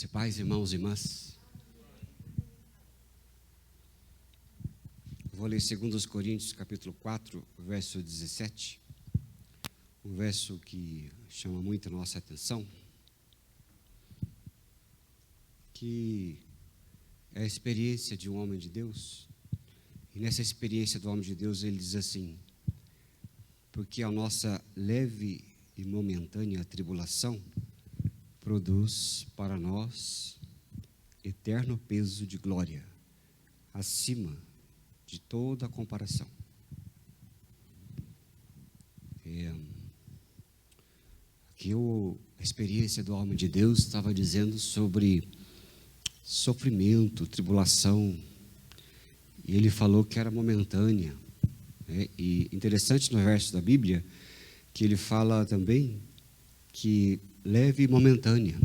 Graça e paz, irmãos e irmãs. Vou ler 2 Coríntios, capítulo 4, verso 17. Um verso que chama muito a nossa atenção, que é a experiência de um homem de Deus. E nessa experiência do homem de Deus, ele diz assim: porque a nossa leve e momentânea tribulação produz para nós eterno peso de glória, acima de toda a comparação. Aqui a experiência do homem de Deus estava dizendo sobre sofrimento, tribulação, e ele falou que era momentânea, né? E interessante no verso da Bíblia, que ele fala também que leve e momentânea.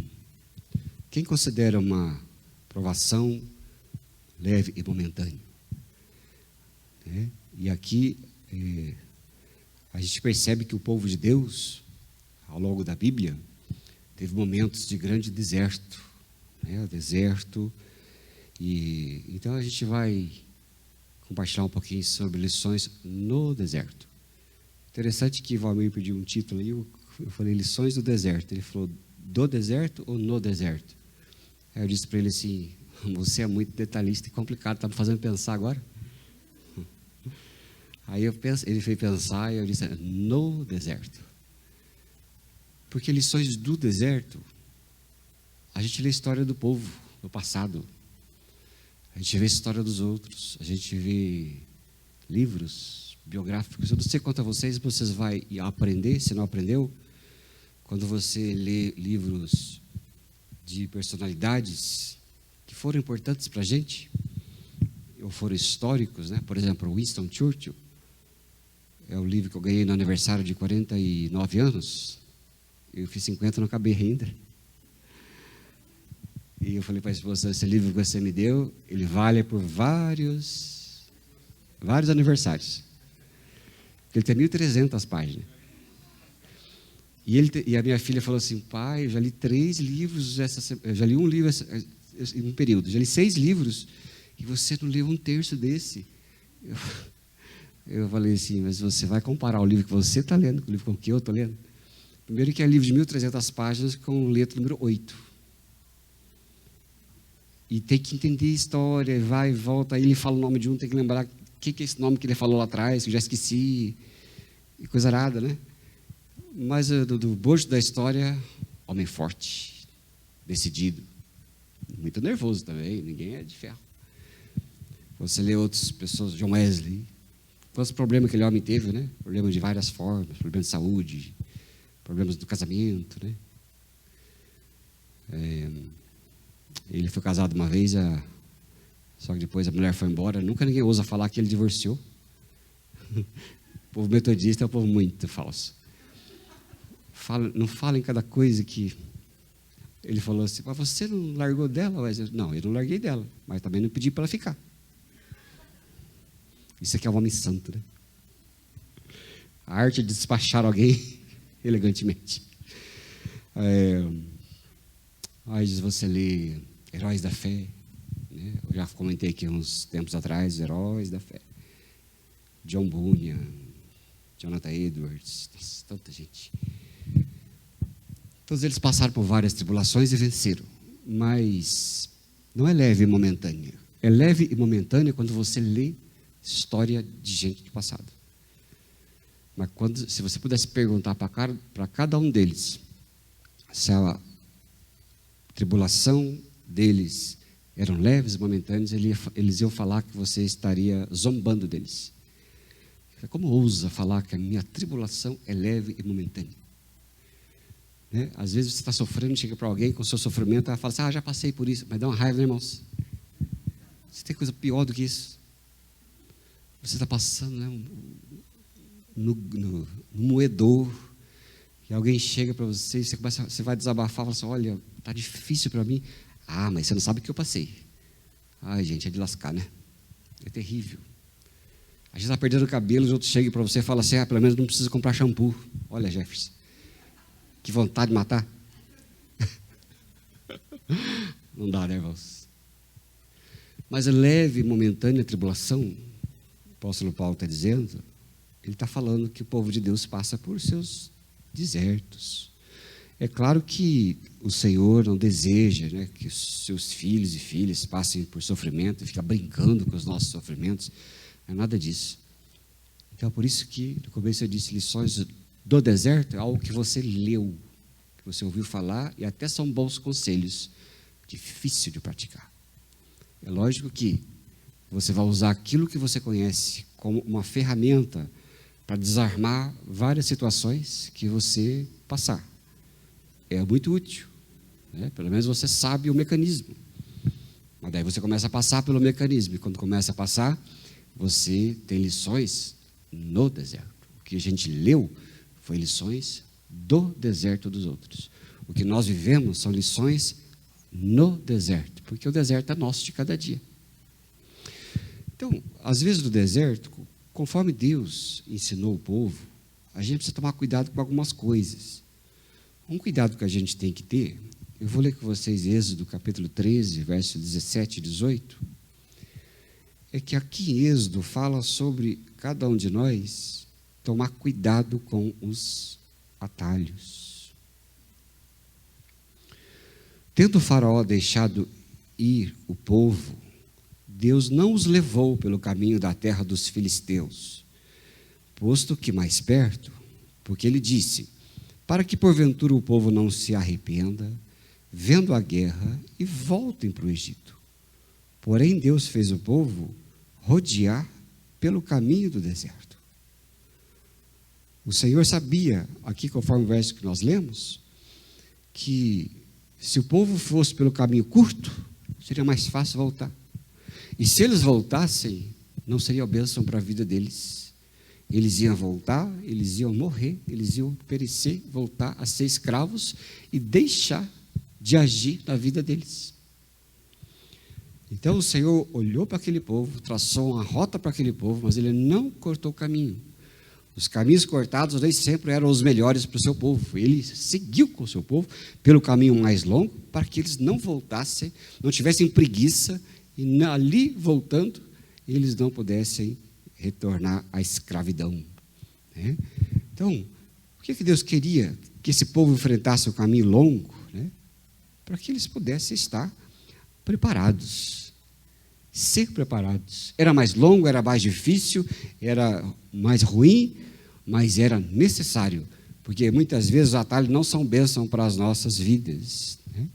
Quem considera uma provação leve e momentânea? Né? E aqui a gente percebe que o povo de Deus, ao longo da Bíblia, teve momentos de grande deserto, né? Deserto. E então a gente vai compartilhar um pouquinho sobre lições no deserto. Interessante que o Valmir pediu um título aí, eu falei lições do deserto. Ele falou do deserto ou no deserto? Aí eu disse para ele assim: você é muito detalhista e complicado, está me fazendo pensar agora? Aí ele fez pensar e eu disse: no deserto. Porque lições do deserto, a gente lê a história do povo no passado, a gente vê a história dos outros, a gente vê livros biográficos. Eu não sei quanto a vocês vão aprender, se não aprendeu, quando você lê livros de personalidades que foram importantes para a gente, ou foram históricos, né? Por exemplo, Winston Churchill, é o livro que eu ganhei no aniversário de 49 anos, eu fiz 50 e não acabei ainda. E eu falei para a esposa: esse livro que você me deu, ele vale por vários aniversários. Ele tem 1.300 páginas. E a minha filha falou assim: pai, eu já li 3 livros, eu já li um livro em um período, já li 6 livros, e você não leu 1/3 desse. Eu falei assim: mas você vai comparar o livro que você está lendo com o livro com que eu estou lendo? Primeiro que é livro de 1.300 páginas com letra número 8. E tem que entender a história, vai e volta, aí ele fala o nome de um, tem que lembrar o que é esse nome que ele falou lá atrás, que eu já esqueci, e coisa arada, né? Mas do bojo da história, homem forte, decidido, muito nervoso também, ninguém é de ferro. Você lê outras pessoas, John Wesley, quantos problemas que aquele homem teve, né? Problemas de várias formas, problemas de saúde, problemas do casamento, né? Ele foi casado uma vez, só que depois a mulher foi embora. Nunca ninguém ousa falar que ele divorciou. O povo metodista é um povo muito falso. Não fala em cada coisa que... Ele falou assim: mas você não largou dela? Não, eu não larguei dela, mas também não pedi para ela ficar. Isso aqui é um homem santo, né? A arte de despachar alguém elegantemente. Aí você lê Heróis da Fé, né? Eu já comentei aqui uns tempos atrás, Heróis da Fé. John Bunyan, Jonathan Edwards, nossa, tanta gente. Todos eles passaram por várias tribulações e venceram, mas não é leve e momentânea. É leve e momentânea quando você lê história de gente do passado. Mas se você pudesse perguntar para cada um deles se a tribulação deles eram leves, momentâneos, eles iam falar que você estaria zombando deles. Como ousa falar que a minha tribulação é leve e momentânea? Né? Às vezes você está sofrendo, chega para alguém com o seu sofrimento, ela fala assim: já passei por isso, mas dá uma raiva, né, irmãos? Você tem coisa pior do que isso? Você está passando, né, no moedor, e alguém chega para você, você vai desabafar, fala assim: olha, está difícil para mim. Mas você não sabe o que eu passei. Ai, gente, é de lascar, né? É terrível. A gente está perdendo o cabelo, os outros chegam para você e falam assim: pelo menos não precisa comprar shampoo. Olha, Jefferson, que vontade de matar. Não dá, né, irmãos? Mas a leve e momentânea tribulação, o apóstolo Paulo está dizendo, ele está falando que o povo de Deus passa por seus desertos. É claro que o Senhor não deseja, né, que os seus filhos e filhas passem por sofrimento e ficar brincando com os nossos sofrimentos. Não é nada disso. Então, por isso que no começo eu disse, lições do deserto é algo que você leu, que você ouviu falar, e até são bons conselhos, difícil de praticar. É lógico que você vai usar aquilo que você conhece como uma ferramenta para desarmar várias situações que você passar. É muito útil, né? Pelo menos você sabe o mecanismo. Mas daí você começa a passar pelo mecanismo, e quando começa a passar, você tem lições no deserto. O que a gente leu foi lições do deserto dos outros. O que nós vivemos são lições no deserto, porque o deserto é nosso de cada dia. Então, às vezes no deserto, conforme Deus ensinou o povo, a gente precisa tomar cuidado com algumas coisas. Um cuidado que a gente tem que ter, eu vou ler com vocês Êxodo capítulo 13, versos 17 e 18, é que aqui em Êxodo fala sobre cada um de nós tomar cuidado com os atalhos. Tendo o faraó deixado ir o povo, Deus não os levou pelo caminho da terra dos filisteus, posto que mais perto, porque ele disse, para que porventura o povo não se arrependa, vendo a guerra, e voltem para o Egito. Porém, Deus fez o povo rodear pelo caminho do deserto. O Senhor sabia, aqui conforme o verso que nós lemos, que se o povo fosse pelo caminho curto, seria mais fácil voltar. E se eles voltassem, não seria bênção para a vida deles. Eles iam voltar, eles iam morrer, eles iam perecer, voltar a ser escravos e deixar de agir na vida deles. Então o Senhor olhou para aquele povo, traçou uma rota para aquele povo, mas ele não cortou o caminho. Os caminhos cortados nem sempre eram os melhores para o seu povo. Ele seguiu com o seu povo pelo caminho mais longo, para que eles não voltassem, não tivessem preguiça, e ali voltando, eles não pudessem retornar à escravidão, né? Então, o que Deus queria? Que esse povo enfrentasse o caminho longo, né? Para que eles pudessem estar preparados, ser preparados. Era mais longo, era mais difícil, era mais ruim, mas era necessário, porque muitas vezes os atalhos não são bênção para as nossas vidas, né?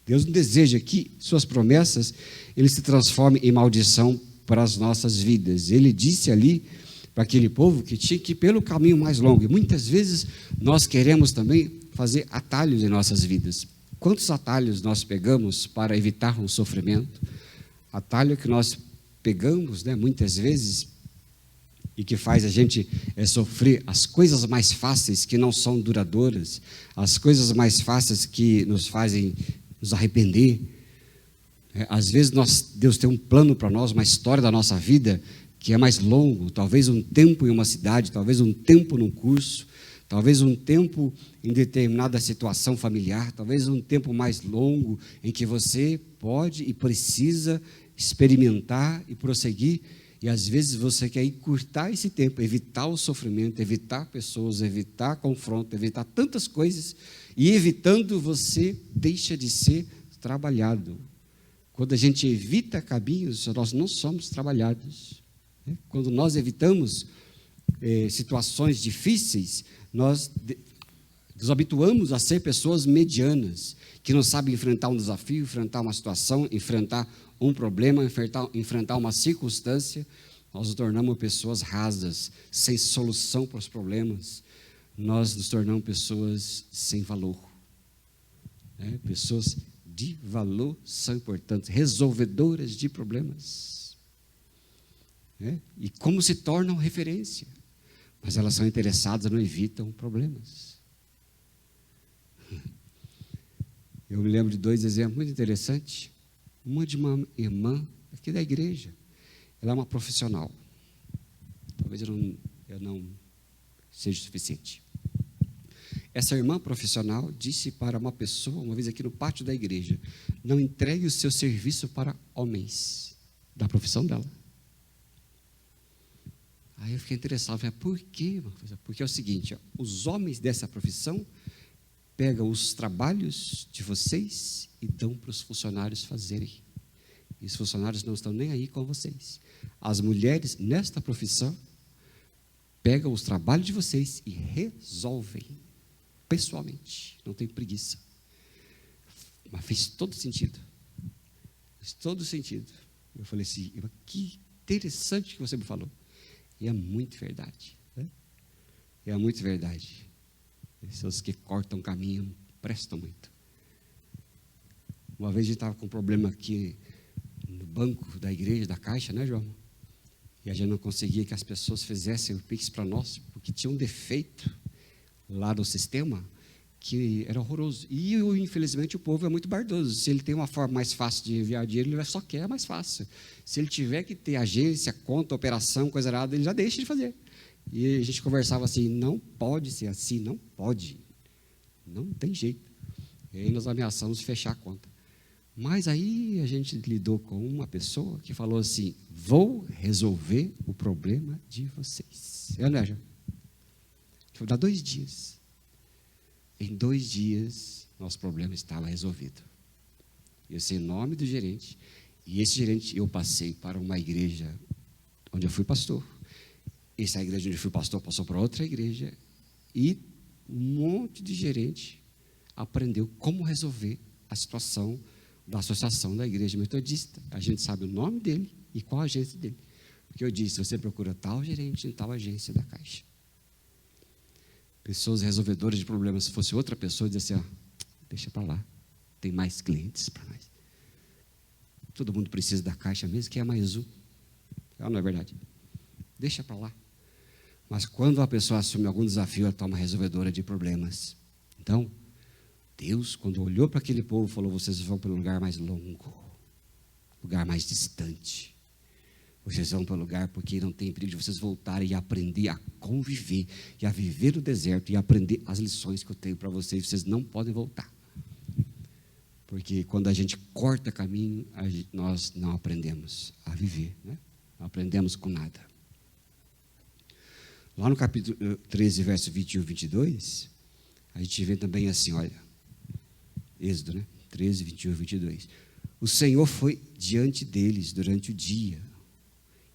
Deus não deseja que suas promessas ele se transformem em maldição para as nossas vidas. Ele disse ali para aquele povo que tinha que ir pelo caminho mais longo. E muitas vezes nós queremos também fazer atalhos em nossas vidas. Quantos atalhos nós pegamos para evitar um sofrimento? Atalho que nós pegamos, né, muitas vezes, e que faz a gente sofrer as coisas mais fáceis que não são duradouras, as coisas mais fáceis que nos fazem nos arrepender. Às vezes Deus tem um plano para nós, uma história da nossa vida que é mais longo, talvez um tempo em uma cidade, talvez um tempo num curso, talvez um tempo em determinada situação familiar, talvez um tempo mais longo em que você pode e precisa experimentar e prosseguir, e às vezes você quer encurtar esse tempo, evitar o sofrimento, evitar pessoas, evitar confronto, evitar tantas coisas, e evitando você deixa de ser trabalhado. Quando a gente evita caminhos, nós não somos trabalhados, né? Quando nós evitamos situações difíceis, nós nos habituamos a ser pessoas medianas, que não sabem enfrentar um desafio, enfrentar uma situação, enfrentar um problema, enfrentar uma circunstância. Nós nos tornamos pessoas rasas, sem solução para os problemas. Nós nos tornamos pessoas sem valor, né? Pessoas de valor são importantes, resolvedoras de problemas, né? E como se tornam referência, mas elas são interessadas, não evitam problemas. Eu me lembro de 2 exemplos muito interessantes. Uma de uma irmã aqui da igreja, ela é uma profissional, talvez eu não seja suficiente. Essa irmã profissional disse para uma pessoa, uma vez aqui no pátio da igreja, não entregue o seu serviço para homens da profissão dela. Aí eu fiquei interessado, falei, por quê? Porque é o seguinte, ó, os homens dessa profissão pegam os trabalhos de vocês e dão para os funcionários fazerem. E os funcionários não estão nem aí com vocês. As mulheres nesta profissão pegam os trabalhos de vocês e resolvem pessoalmente, não tem preguiça. Mas fez todo sentido. Fez todo sentido. Eu falei assim, que interessante que você me falou. E é muito verdade. Né? É muito verdade. Pessoas que cortam caminho prestam muito. Uma vez a gente estava com um problema aqui no banco da igreja, da Caixa, né, João? E a gente não conseguia que as pessoas fizessem o Pix para nós, porque tinha um defeito lá no sistema que era horroroso. E, infelizmente, o povo é muito bardoso. Se ele tem uma forma mais fácil de enviar dinheiro, ele só quer mais fácil. Se ele tiver que ter agência, conta, operação, coisa errada, ele já deixa de fazer. E a gente conversava assim, não pode ser assim, não pode. Não tem jeito. E aí nós ameaçamos fechar a conta. Mas aí a gente lidou com uma pessoa que falou assim, vou resolver o problema de vocês. É, né, vou dar 2 dias. Em 2 dias, nosso problema estava resolvido. Eu sei o nome do gerente, e esse gerente eu passei para uma igreja onde eu fui pastor. Essa igreja onde eu fui pastor passou para outra igreja, e um monte de gerente aprendeu como resolver a situação da associação da igreja metodista. A gente sabe o nome dele e qual a agência dele. Porque eu disse, você procura tal gerente em tal agência da Caixa. Pessoas resolvedoras de problemas, se fosse outra pessoa, dizia assim, deixa para lá, tem mais clientes para nós. Todo mundo precisa da Caixa mesmo, que é mais um. Não é verdade? Deixa para lá. Mas quando a pessoa assume algum desafio, ela toma resolvedora de problemas. Então, Deus, quando olhou para aquele povo, falou, vocês vão para um lugar mais longo, lugar mais distante. Vocês vão para o lugar porque não tem perigo de vocês voltarem e aprender a conviver, e a viver no deserto, e aprender as lições que eu tenho para vocês. Vocês não podem voltar. Porque quando a gente corta caminho, nós não aprendemos a viver. Né? Não aprendemos com nada. Lá no capítulo 13, verso 21 e 22, a gente vê também assim, olha, Êxodo, né? 13, 21 e 22. O Senhor foi diante deles durante o dia,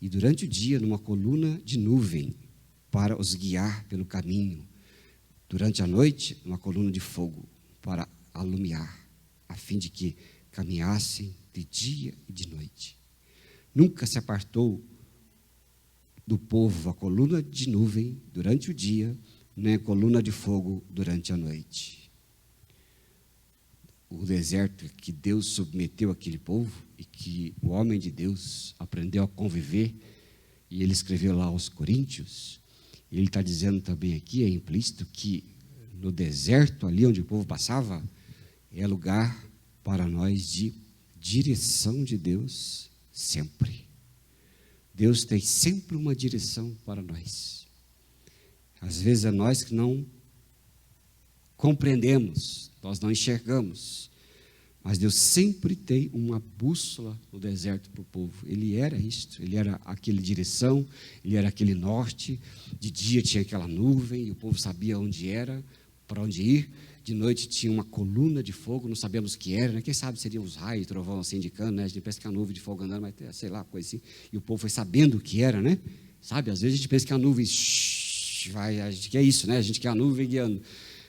e durante o dia, numa coluna de nuvem, para os guiar pelo caminho. Durante a noite, uma coluna de fogo, para alumiar, a fim de que caminhassem de dia e de noite. Nunca se apartou do povo a coluna de nuvem durante o dia, nem a coluna de fogo durante a noite. O deserto que Deus submeteu àquele povo e que o homem de Deus aprendeu a conviver, e ele escreveu lá aos Coríntios, ele está dizendo também aqui, é implícito, que no deserto, ali onde o povo passava, é lugar para nós de direção de Deus sempre. Deus tem sempre uma direção para nós. Às vezes é nós que não compreendemos, nós não enxergamos, mas Deus sempre tem uma bússola no deserto para o povo. Ele era isto, ele era aquele direção, ele era aquele norte. De dia tinha aquela nuvem, e o povo sabia onde era, para onde ir. De noite tinha uma coluna de fogo, não sabíamos o que era, né? Quem sabe seriam os raios, trovão assim indicando, né? A gente pensa que é uma nuvem de fogo andando, mas sei lá, coisa assim. E o povo foi sabendo o que era, né? Sabe, às vezes a gente pensa que a nuvem vai, a gente quer isso, né? A gente quer a nuvem guiando.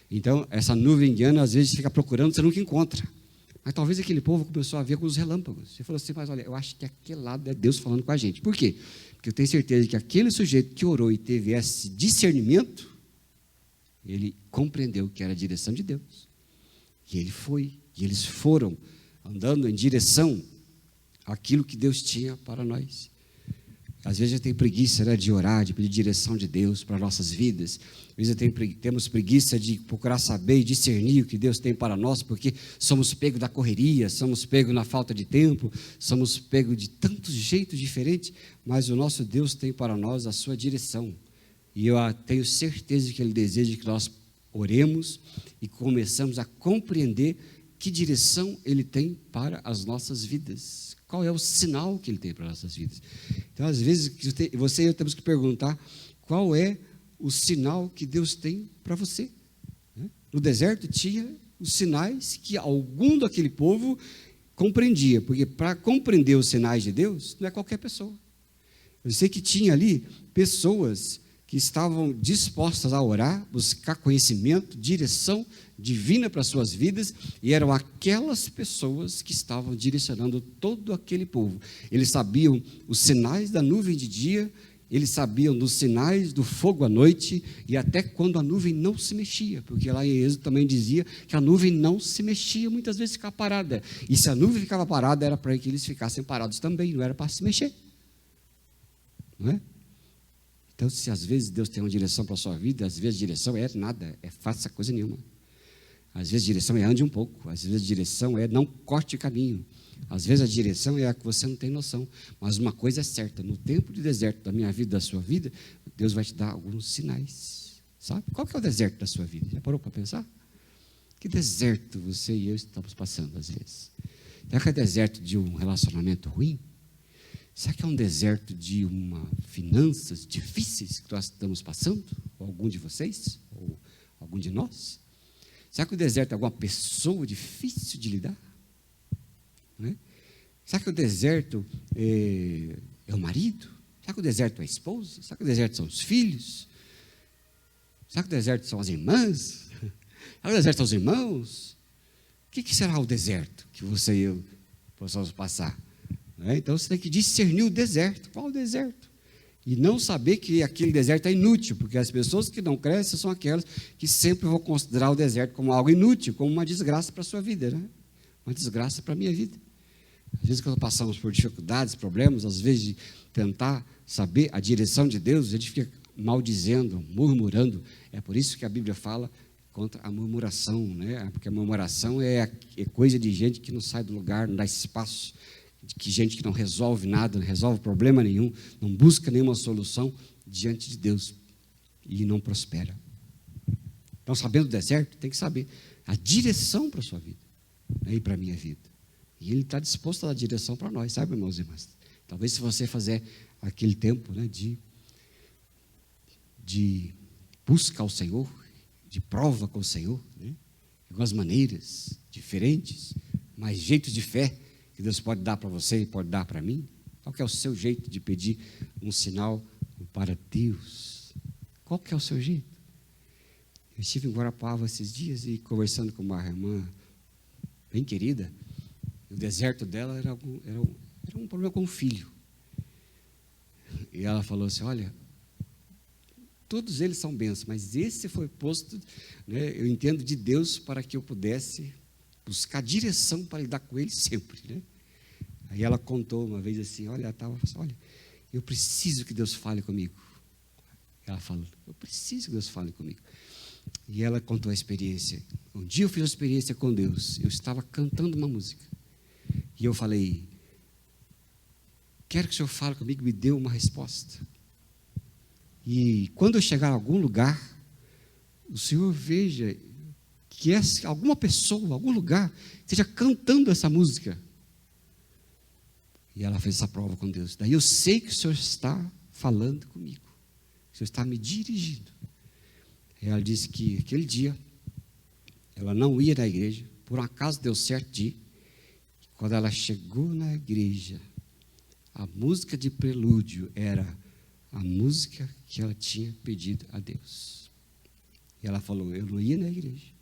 Então, essa nuvem guiando, às vezes fica procurando, você nunca encontra. Mas talvez aquele povo começou a ver com os relâmpagos. Você falou assim, mas olha, eu acho que aquele lado é Deus falando com a gente. Por quê? Porque eu tenho certeza que aquele sujeito que orou e teve esse discernimento, ele compreendeu que era a direção de Deus. E ele foi, e eles foram andando em direção àquilo que Deus tinha para nós. Às vezes a gente tem preguiça, né, de orar, de pedir direção de Deus para nossas vidas. Às vezes temos preguiça de procurar saber e discernir o que Deus tem para nós, porque somos pegos da correria, somos pegos na falta de tempo, somos pegos de tantos jeitos diferentes, mas o nosso Deus tem para nós a sua direção. E eu tenho certeza que Ele deseja que nós oremos e começamos a compreender que direção Ele tem para as nossas vidas. Qual é o sinal que Ele tem para as nossas vidas? Então, às vezes, você e eu temos que perguntar qual é o sinal que Deus tem para você. No deserto tinha os sinais que algum daquele povo compreendia, porque para compreender os sinais de Deus, não é qualquer pessoa. Eu sei que tinha ali pessoas que estavam dispostas a orar, buscar conhecimento, direção divina para as suas vidas, e eram aquelas pessoas que estavam direcionando todo aquele povo. Eles sabiam os sinais da nuvem de dia, eles sabiam dos sinais do fogo à noite, e até quando a nuvem não se mexia, porque lá em Êxodo também dizia que a nuvem não se mexia, muitas vezes ficava parada, e se a nuvem ficava parada, era para que eles ficassem parados também, não era para se mexer, não é? Então, se às vezes Deus tem uma direção para a sua vida, às vezes a direção é nada, é faça coisa nenhuma. Às vezes a direção é ande um pouco, às vezes a direção é não corte o caminho, às vezes a direção é a que você não tem noção. Mas uma coisa é certa, no tempo de deserto da minha vida, da sua vida, Deus vai te dar alguns sinais, sabe? Qual que é o deserto da sua vida? Já parou para pensar? Que deserto você e eu estamos passando às vezes? Será que é deserto de um relacionamento ruim? Será que é um deserto de finanças difíceis que nós estamos passando? Ou algum de vocês? Ou algum de nós? Será que o deserto é alguma pessoa difícil de lidar? Não é? Será que o deserto é o marido? Será que o deserto é a esposa? Será que o deserto são os filhos? Será que o deserto são as irmãs? Será que o deserto são os irmãos? O que será o deserto que você e eu possamos passar? Então, você tem que discernir o deserto. Qual o deserto? E não saber que aquele deserto é inútil, porque as pessoas que não crescem são aquelas que sempre vão considerar o deserto como algo inútil, como uma desgraça para a sua vida, né? Uma desgraça para a minha vida. Às vezes, quando passamos por dificuldades, problemas, às vezes de tentar saber a direção de Deus, a gente fica maldizendo, murmurando. É por isso que a Bíblia fala contra a murmuração, né? Porque a murmuração é coisa de gente que não sai do lugar, não dá espaço, que gente que não resolve nada, não resolve problema nenhum, não busca nenhuma solução diante de Deus e não prospera. Então, sabendo do deserto, tem que saber a direção para a sua vida, né, e para a minha vida. E Ele está disposto a dar direção para nós, sabe, irmãos e irmãs? Talvez se você fazer aquele tempo, né, de busca ao Senhor, de prova com o Senhor, né, de algumas maneiras diferentes, mais jeitos de fé, que Deus pode dar para você e pode dar para mim? Qual que é o seu jeito de pedir um sinal para Deus? Qual que é o seu jeito? Eu estive em Guarapuava esses dias e conversando com uma irmã bem querida, o deserto dela era um problema com o filho. E ela falou assim, olha, todos eles são bênçãos, mas esse foi posto, né, eu entendo, de Deus para que eu pudesse buscar direção para lidar com ele sempre, né? Aí ela contou uma vez assim, olha, eu preciso que Deus fale comigo. Ela falou, eu preciso que Deus fale comigo. E ela contou a experiência. Um dia eu fiz uma experiência com Deus, eu estava cantando uma música, e eu falei, quero que o Senhor fale comigo, me dê uma resposta. E quando eu chegar a algum lugar, o Senhor veja que alguma pessoa, algum lugar, esteja cantando essa música. E ela fez essa prova com Deus. Daí eu sei que o Senhor está falando comigo. O Senhor está me dirigindo. E ela disse que aquele dia, ela não ia na igreja, por um acaso deu certo de ir. Quando ela chegou na igreja, a música de prelúdio era a música que ela tinha pedido a Deus. E ela falou, eu não ia na igreja.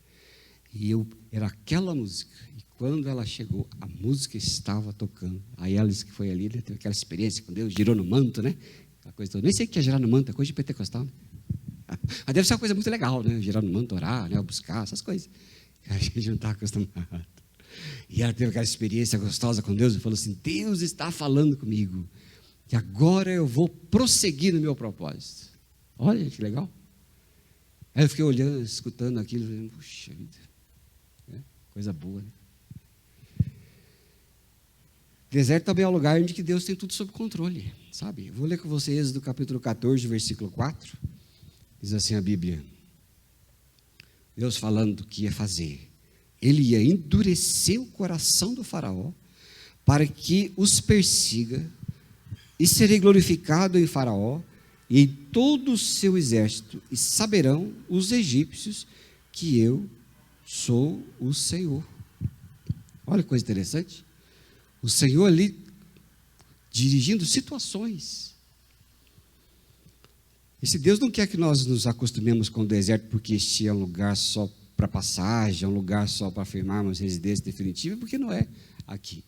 E era aquela música. E quando ela chegou, a música estava tocando. Aí ela disse que foi ali, né, teve aquela experiência com Deus, girou no manto, né? Aquela coisa toda. Nem sei o que é girar no manto, é coisa de pentecostal, né? Mas deve ser uma coisa muito legal, né? Girar no manto, orar, né? Buscar, essas coisas. A gente não está acostumado. E ela teve aquela experiência gostosa com Deus e falou assim, Deus está falando comigo. E agora eu vou prosseguir no meu propósito. Olha que legal. Aí eu fiquei olhando, escutando aquilo, falando, puxa vida. Coisa boa, né? Deserto também é um lugar onde Deus tem tudo sob controle, sabe? Eu vou ler com vocês do capítulo 14, versículo 4. Diz assim a Bíblia. Deus falando do que ia fazer. ele ia endurecer o coração do faraó para que os persiga, e serei glorificado em faraó e em todo o seu exército, e saberão os egípcios que eu sou o Senhor. Olha que coisa interessante. O Senhor ali dirigindo situações. Esse Deus não quer que nós nos acostumemos com o deserto porque este é um lugar só para passagem, é um lugar só para firmarmos residência definitiva, porque não é aqui.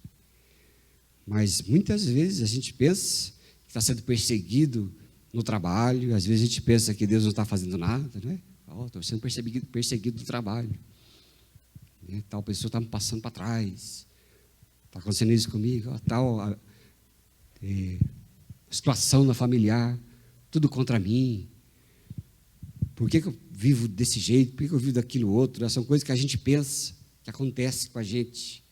Mas muitas vezes a gente pensa que está sendo perseguido no trabalho, às vezes a gente pensa que Deus não está fazendo nada, né? Estou sendo perseguido no trabalho. Tal pessoa está me passando para trás. Está acontecendo isso comigo, tal situação na familiar, tudo contra mim. Por que eu vivo desse jeito? Por que eu vivo daquilo outro? São coisas que a gente pensa, que acontece com a gente.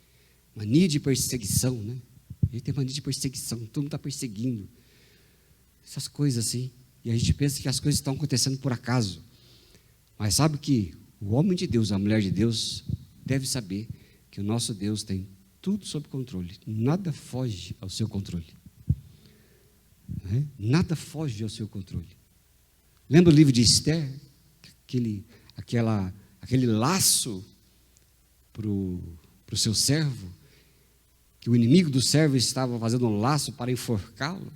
Mania de perseguição, né? A gente tem mania de perseguição, todo mundo está perseguindo. Essas coisas assim. E a gente pensa que as coisas estão acontecendo por acaso. Mas sabe que o homem de Deus, a mulher de Deus, deve saber que o nosso Deus tem tudo sob controle. Nada foge ao seu controle. Nada foge ao seu controle. Lembra o livro de Esther? Aquele laço para o seu servo, que o inimigo do servo estava fazendo um laço para enforcá-lo,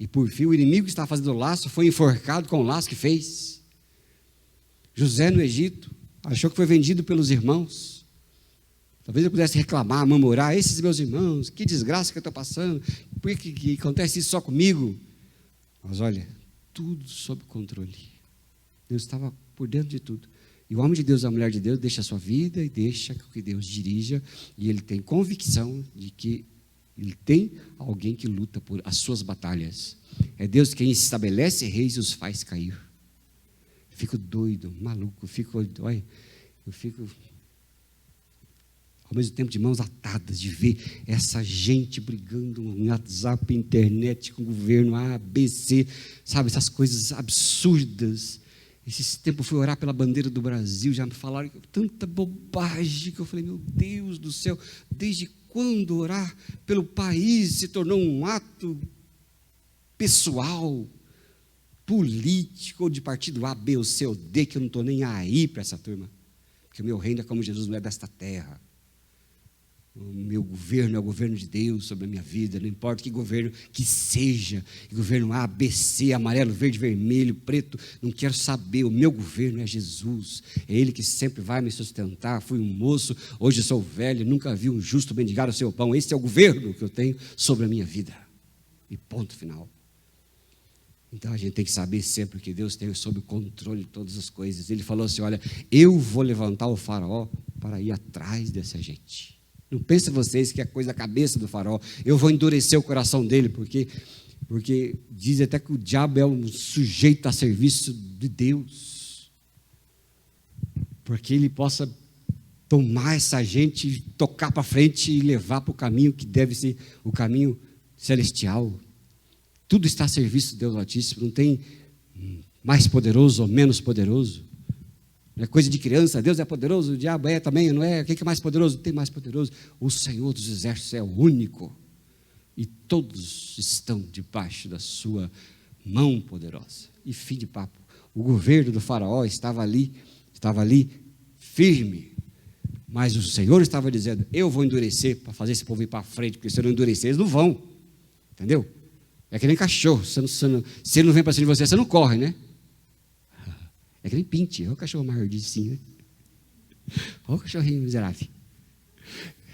e por fim o inimigo que estava fazendo o laço foi enforcado com o laço que fez. José no Egito achou que foi vendido pelos irmãos. Talvez eu pudesse reclamar, murmurar: esses meus irmãos, que desgraça que eu estou passando, por que acontece isso só comigo? Mas olha, tudo sob controle. Deus estava por dentro de tudo. E o homem de Deus, a mulher de Deus, deixa a sua vida e deixa que Deus dirija, e ele tem convicção de que ele tem alguém que luta por as suas batalhas. É Deus quem estabelece reis e os faz cair. Eu fico doido, maluco, eu fico ao mesmo tempo de mãos atadas, de ver essa gente brigando no WhatsApp, internet, com o governo A, B, C, sabe, essas coisas absurdas. Esse tempo eu fui orar pela bandeira do Brasil, já me falaram tanta bobagem, que eu falei: meu Deus do céu, desde quando orar pelo país se tornou um ato pessoal, político, ou de partido A, B, ou C, ou D, que eu não estou nem aí para essa turma, porque o meu reino é como Jesus, não é desta terra. O meu governo é o governo de Deus sobre a minha vida, não importa que governo que seja, governo A, B, C, amarelo, verde, vermelho, preto, não quero saber, o meu governo é Jesus, é Ele que sempre vai me sustentar. Fui um moço, hoje sou velho, nunca vi um justo mendigar o seu pão. Esse é o governo que eu tenho sobre a minha vida, e ponto final. Então a gente tem que saber sempre que Deus tem sob controle de todas as coisas. Ele falou assim: olha, eu vou levantar o faraó para ir atrás dessa gente. Não pensem vocês que é coisa da cabeça do faraó. Eu vou endurecer o coração dele, porque diz até que o diabo é um sujeito a serviço de Deus, porque ele possa tomar essa gente, tocar para frente e levar para o caminho que deve ser o caminho celestial. Tudo está a serviço de Deus Altíssimo, não tem mais poderoso ou menos poderoso. Não é coisa de criança. Deus é poderoso, o diabo é também, não é? Quem que é mais poderoso? Não tem mais poderoso. O Senhor dos Exércitos é o único. E todos estão debaixo da sua mão poderosa. E fim de papo. O governo do faraó estava ali firme. Mas o Senhor estava dizendo: eu vou endurecer para fazer esse povo ir para frente, porque se eu não endurecer, eles não vão. Entendeu? É que nem cachorro. Se ele não vem para cima de você, você não corre, né? É que nem pinte, olha o cachorro maiorzinho, né? Olha o cachorrinho miserável.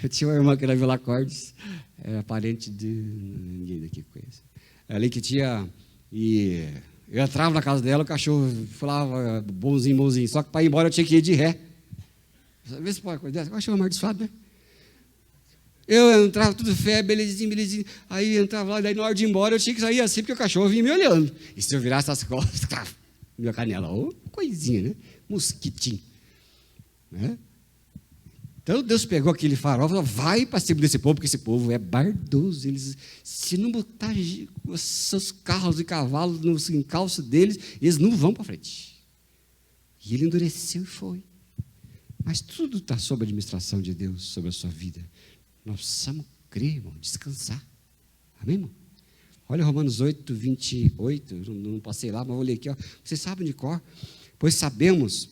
Eu tinha uma irmã que era Vila Cordes, era parente de ninguém daqui conhece. Ali que tinha, e eu entrava na casa dela, o cachorro falava bonzinho, só que para ir embora eu tinha que ir de ré. Vê se pode acordar, o cachorro amaldiçoado, né? Eu entrava tudo fé, belezinho, aí entrava lá, daí na hora de ir embora eu tinha que sair assim, porque o cachorro vinha me olhando. E se eu virasse as costas, minha canela, coisinha, né? Mosquitinho. Né? Então Deus pegou aquele farol e falou: vai para cima desse povo, porque esse povo é bardoso. Eles, se não botar os seus carros e cavalos no encalço deles, eles não vão para frente. E ele endureceu e foi. Mas tudo está sob a administração de Deus, sobre a sua vida. Nós precisamos crer, irmão, descansar. Amém, irmão? Olha Romanos 8, 28, não passei lá, mas vou ler aqui. Ó. Vocês sabem de cor? Pois sabemos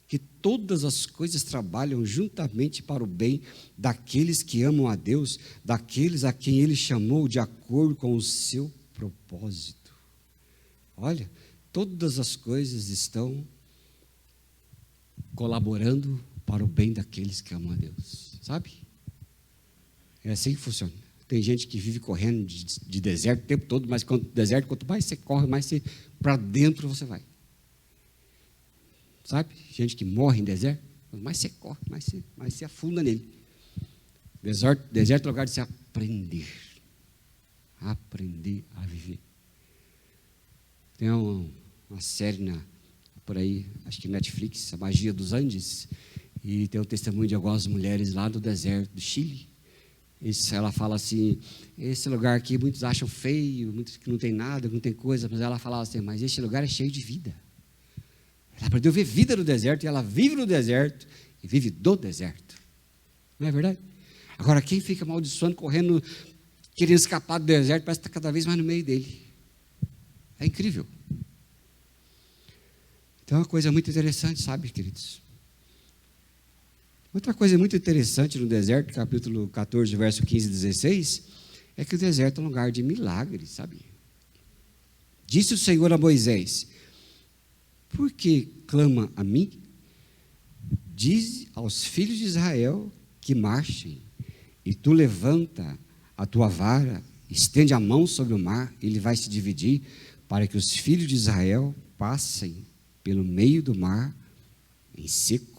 que todas as coisas trabalham juntamente para o bem daqueles que amam a Deus, daqueles a quem Ele chamou de acordo com o seu propósito. Olha, todas as coisas estão colaborando para o bem daqueles que amam a Deus, sabe? É assim que funciona. Tem gente que vive correndo de deserto o tempo todo, mas deserto, quanto mais você corre, mais para dentro você vai. Sabe? Gente que morre em deserto, quanto mais você corre, mais você afunda nele. Deserto é lugar de se aprender. Aprender a viver. Tem uma série por aí, acho que Netflix, A Magia dos Andes, e tem o testemunho de algumas mulheres lá do deserto do Chile. Ela fala assim, esse lugar aqui muitos acham feio, muitos que não tem nada, não tem coisa, mas ela fala assim, mas esse lugar é cheio de vida. Ela aprendeu a ver vida no deserto, e ela vive no deserto, e vive do deserto. Não é verdade? Agora, quem fica amaldiçoando, correndo, querendo escapar do deserto, parece que está cada vez mais no meio dele. É incrível. Então, é uma coisa muito interessante, sabe, queridos? Outra coisa muito interessante no deserto, capítulo 14, verso 15 e 16, é que o deserto é um lugar de milagres, sabe? Disse o Senhor a Moisés, por que clama a mim? Diz aos filhos de Israel que marchem, e tu levanta a tua vara, estende a mão sobre o mar, e ele vai se dividir, para que os filhos de Israel passem pelo meio do mar em seco.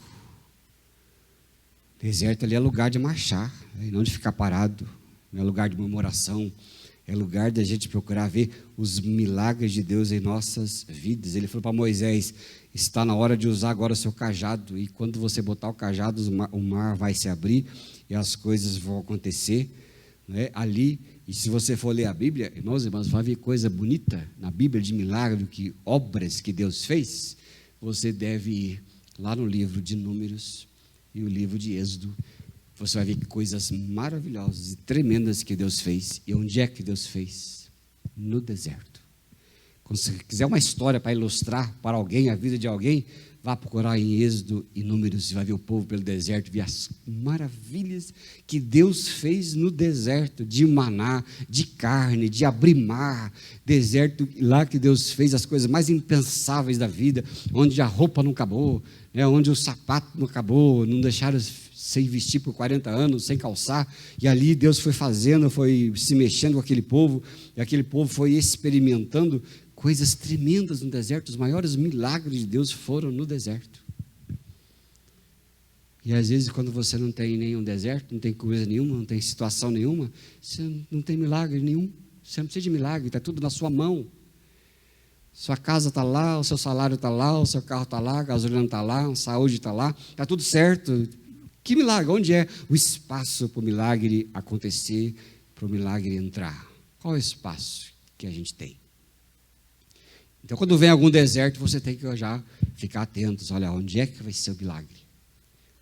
Deserto ali é lugar de marchar, não de ficar parado, não é lugar de murmuração, é lugar da gente procurar ver os milagres de Deus em nossas vidas. Ele falou para Moisés, está na hora de usar agora o seu cajado, e quando você botar o cajado, o mar vai se abrir, e as coisas vão acontecer, né, ali. E se você for ler a Bíblia, irmãos e irmãs, vai ver coisa bonita na Bíblia de milagre, obras que Deus fez. Você deve ir lá no livro de Números e o livro de Êxodo. Você vai ver coisas maravilhosas e tremendas que Deus fez. E onde é que Deus fez? No deserto. Quando você quiser uma história para ilustrar para alguém a vida de alguém, vá procurar em Êxodo e Números, e vai ver o povo pelo deserto, ver as maravilhas que Deus fez no deserto, de maná, de carne, de abrir mar, deserto lá que Deus fez as coisas mais impensáveis da vida, onde a roupa não acabou, né, onde o sapato não acabou, não deixaram sem vestir por 40 anos, sem calçar, e ali Deus foi fazendo, foi se mexendo com aquele povo, e aquele povo foi experimentando coisas tremendas no deserto. Os maiores milagres de Deus foram no deserto. E às vezes, quando você não tem nenhum deserto, não tem coisa nenhuma, não tem situação nenhuma, você não tem milagre nenhum. Você não precisa de milagre, está tudo na sua mão. Sua casa está lá, o seu salário está lá, o seu carro está lá, a gasolina está lá, a saúde está lá, está tudo certo. Que milagre? Onde é o espaço para o milagre acontecer, para o milagre entrar? Qual é o espaço que a gente tem? Então, quando vem algum deserto, você tem que já ficar atento. Olha, onde é que vai ser o milagre?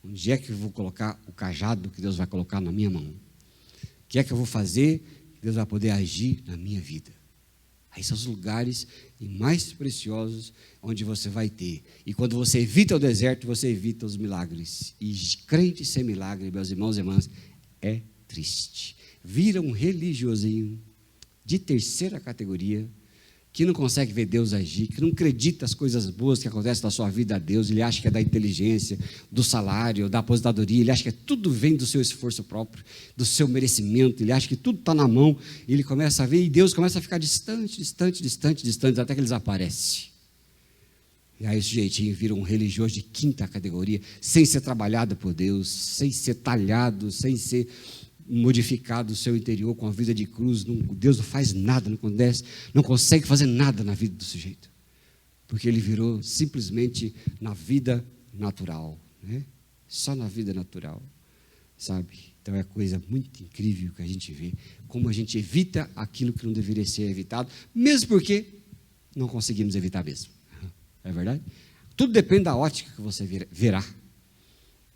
Onde é que eu vou colocar o cajado que Deus vai colocar na minha mão? O que é que eu vou fazer que Deus vai poder agir na minha vida? Aí são os lugares mais preciosos onde você vai ter. E quando você evita o deserto, você evita os milagres. E crente sem milagre, meus irmãos e irmãs, é triste. Vira um religiosinho de terceira categoria, que não consegue ver Deus agir, que não acredita as coisas boas que acontecem na sua vida a Deus, ele acha que é da inteligência, do salário, da aposentadoria, ele acha que tudo vem do seu esforço próprio, do seu merecimento, ele acha que tudo está na mão, e ele começa a ver, e Deus começa a ficar distante, até que ele desaparece. E aí o sujeitinho vira um religioso de quinta categoria, sem ser trabalhado por Deus, sem ser talhado, sem ser modificado o seu interior com a vida de cruz. Deus não faz nada, não consegue fazer nada na vida do sujeito, porque ele virou simplesmente na vida natural, né? Só na vida natural, sabe? Então é coisa muito incrível que a gente vê, como a gente evita aquilo que não deveria ser evitado, mesmo porque não conseguimos evitar mesmo. É verdade? Tudo depende da ótica que você verá.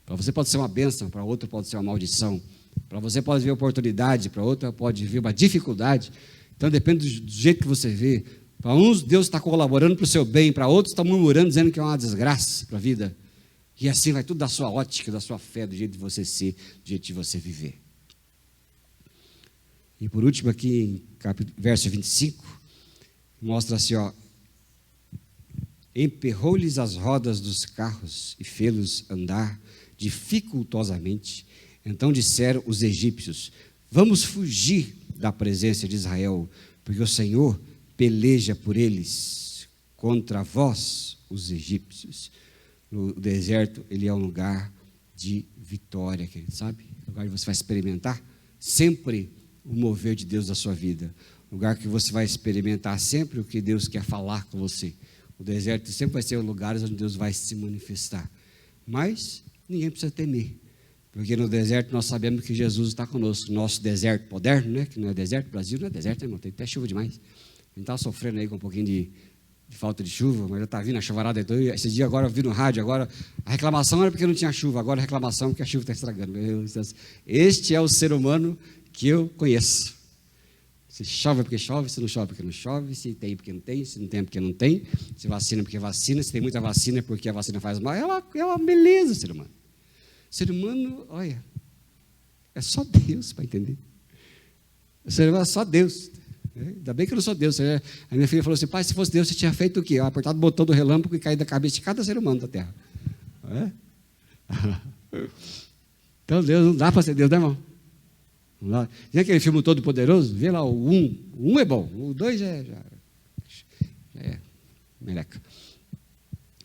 Para você pode ser uma bênção, para outro pode ser uma maldição. Para você pode vir oportunidade, para outro pode vir uma dificuldade. Então depende do jeito que você vê. Para uns Deus está colaborando para o seu bem, para outros está murmurando, dizendo que é uma desgraça para a vida. E assim vai tudo da sua ótica, da sua fé, do jeito de você ser, do jeito de você viver. E por último aqui, em verso 25, mostra assim, ó. Emperrou-lhes as rodas dos carros e fê-los andar dificultosamente. Então disseram os egípcios: vamos fugir da presença de Israel, porque o Senhor peleja por eles contra vós, os egípcios. No deserto, ele é um lugar de vitória, querido, sabe? Lugar que você vai experimentar sempre o mover de Deus da sua vida. Lugar que você vai experimentar sempre o que Deus quer falar com você. O deserto sempre vai ser lugares onde Deus vai se manifestar. Mas ninguém precisa temer. Porque no deserto nós sabemos que Jesus está conosco. Nosso deserto moderno, né? Que não é deserto, o Brasil não é deserto, né, irmão? Tem até chuva demais. A gente está sofrendo aí com um pouquinho de falta de chuva, mas já está vindo a chuvarada. Então, esse dia agora eu vi no rádio, agora a reclamação era porque não tinha chuva, agora a reclamação é porque a chuva está estragando. Este é o ser humano que eu conheço. Se chove porque chove, se não chove porque não chove, se tem porque não tem, se não tem porque não tem, se vacina porque vacina, se tem muita vacina é porque a vacina faz mal. É uma beleza, ser humano. Ser humano, olha, é só Deus para entender. O ser humano é só Deus. Ainda bem que eu não sou Deus. A minha filha falou assim: pai, se fosse Deus, você tinha feito o quê? Apertado o botão do relâmpago e caído da cabeça de cada ser humano da terra. Então Deus não dá para ser Deus, né, irmão? Vê aquele filme Todo Poderoso? Vê lá o 1. O 1 é bom, o 2 já é meleca.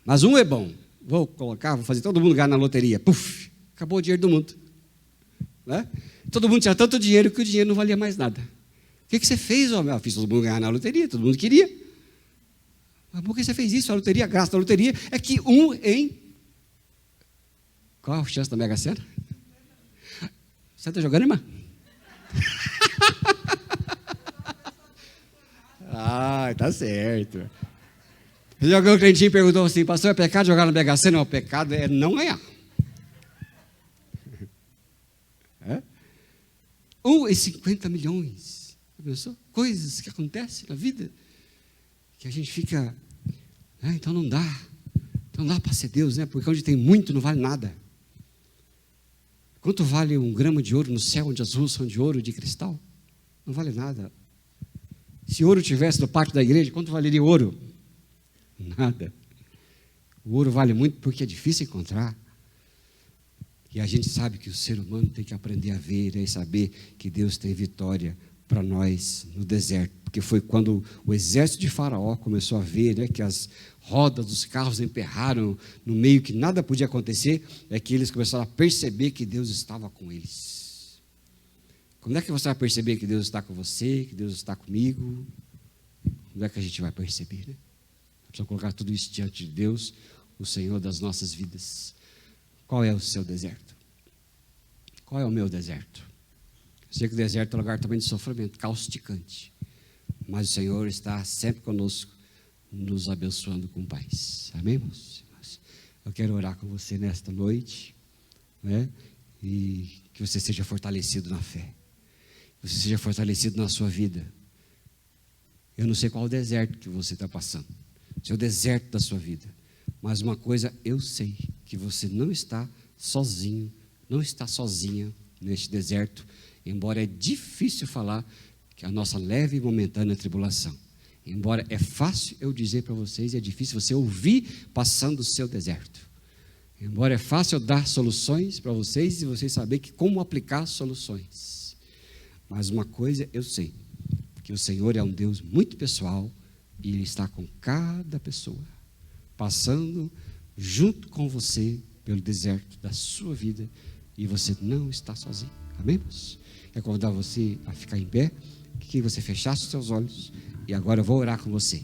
Mas o 1 é bom. Vou fazer todo mundo ganhar na loteria. Puf, acabou o dinheiro do mundo. Né? Todo mundo tinha tanto dinheiro que o dinheiro não valia mais nada. O que você fez, homem? Eu fiz todo mundo ganhar na loteria, todo mundo queria. Mas por que você fez isso? A loteria, a graça da loteria é que 1 em... Qual a chance da Mega Sena? Você está jogando, irmã? Tá certo. Jogou o crentinho e perguntou assim: pastor, é pecado jogar na Mega Sena? O pecado é não ganhar. 1 em 50 milhões. Pensou? Coisas que acontecem na vida que a gente fica, então não dá para ser Deus, né? Porque onde tem muito não vale nada. Quanto vale 1 grama de ouro no céu, onde as ruas são de ouro, de cristal? Não vale nada. Se ouro tivesse no pátio da igreja, quanto valeria ouro? Nada. O ouro vale muito porque é difícil encontrar. E a gente sabe que o ser humano tem que aprender a ver e saber que Deus tem vitória para nós no deserto. Porque foi quando o exército de Faraó começou a ver, né, que as rodas dos carros emperraram no meio que nada podia acontecer, é que eles começaram a perceber que Deus estava com eles. Como é que você vai perceber que Deus está com você, que Deus está comigo? Como é que a gente vai perceber, né? Precisamos colocar tudo isso diante de Deus, o Senhor das nossas vidas. Qual é o seu deserto? Qual é o meu deserto? Eu sei que o deserto é um lugar também de sofrimento, causticante. Mas o Senhor está sempre conosco, nos abençoando com paz. Amém, irmãos? Eu quero orar com você nesta noite, né? E que você seja fortalecido na fé. Que você seja fortalecido na sua vida. Eu não sei qual o deserto que você está passando. Se é o deserto da sua vida. Mas uma coisa eu sei, que você não está sozinho, não está sozinha neste deserto, embora é difícil falar que a nossa leve e momentânea tribulação. Embora é fácil eu dizer para vocês, é difícil você ouvir passando o seu deserto. Embora é fácil eu dar soluções para vocês e vocês saberem como aplicar soluções. Mas uma coisa eu sei, que o Senhor é um Deus muito pessoal e Ele está com cada pessoa, passando junto com você pelo deserto da sua vida e você não está sozinho. Amém, irmãos? Quero convidar você a ficar em pé, que você fechasse os seus olhos e agora eu vou orar com você.